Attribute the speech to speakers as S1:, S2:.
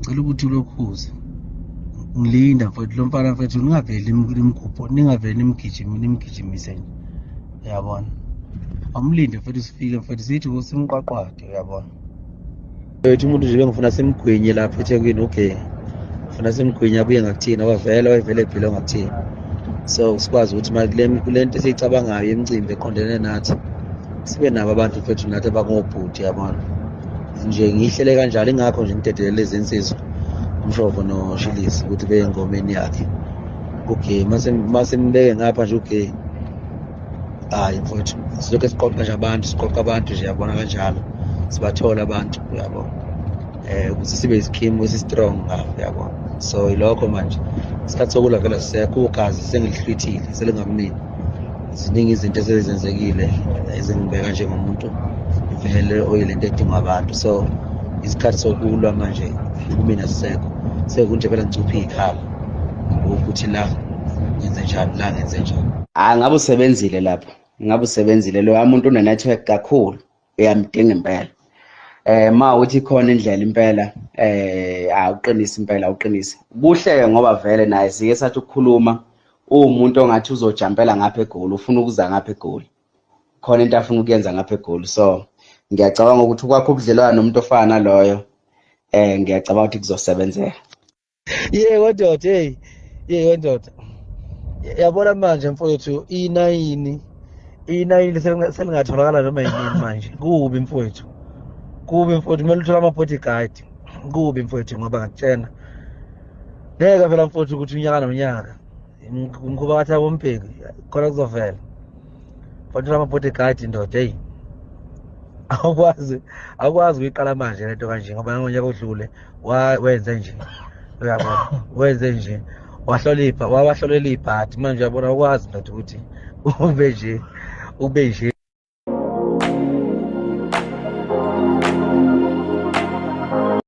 S1: ngicela ukuthi ulokhuze ngilinda mfethu lo mfana mfethu ningaveli imkhupho ningaveli nimgijimise nje uyabona amlinde mfethu sifike mfethu sithi kusimqwaqwade uyabona mfethu umuntu nje bengifuna simgwinye lapha eThekwini okay ufuna simgwinya abuye ngakuthina wavela wayevele ephile ngakuthina so sikwazi ukuthi kule nto esiyicabangayo emicimbi eqondene nathi sibe nabo abantu mfethu nathi abangobhuti yabona nje ngihlele kanjalo ingakho nje ngidedele lezi insizwa umshofo noShilisi ukuthi beye engomeni yakhe okay mase mbeke ngapha nje okay hayi mfethu silokho siqoqa nje abantu nje yabona kanjalo sibathola abantu uyabona ukuthi sibe isikhimu esi-strong ngapha yabona so ilokho manje isikhathi sokulwa vele sisekho ugazi sengilihlwithile selingamnini ziningi izinto esezenzekile ezingibeka njengomuntu vele oyilento edinga abantu so isikhathi sokulwa manje kumina sisekho sekunje phela ngicuphe ikhala ukuthi la ngenze njani
S2: ngabe usebenzile lapho lo umuntu une network kakhulu uyamdinga impela ma uthi khona indlela impela awuqinise impela awuqinise buhle ngoba vele naye sike sathi ukukhuluma umuntu ongathi uzojampela ngapha eGoli ufuna ukuza ngapha eGoli khona into afuna ukuyenza ngapha eGoli so ngiyacabanga ukuthi kwakho ukudlelwana nomuntu ofana naloyo ngiyacabanga ukuthi kuzosebenzela
S1: wendoda wendoda yabona manje mfowethu i9 selingatholakala noma yini manje kubi mfowethu kumele uthole ama-bodyguard kubi mfowethu ngoba ngakutshena ngeke phela mfowethu ukuthi unyaka nonyaka umkhuba kathi abompeki khona kuzovela mfowethu ama-bodyguard ndoda eyi awukwazi ukuyiqala manje lento kanje ngoba ngonyaka odlule wenze nje uyabona wenze nje wawahlolela ibhadi manje uyabona ukwazi ndoda ukuthi ube nje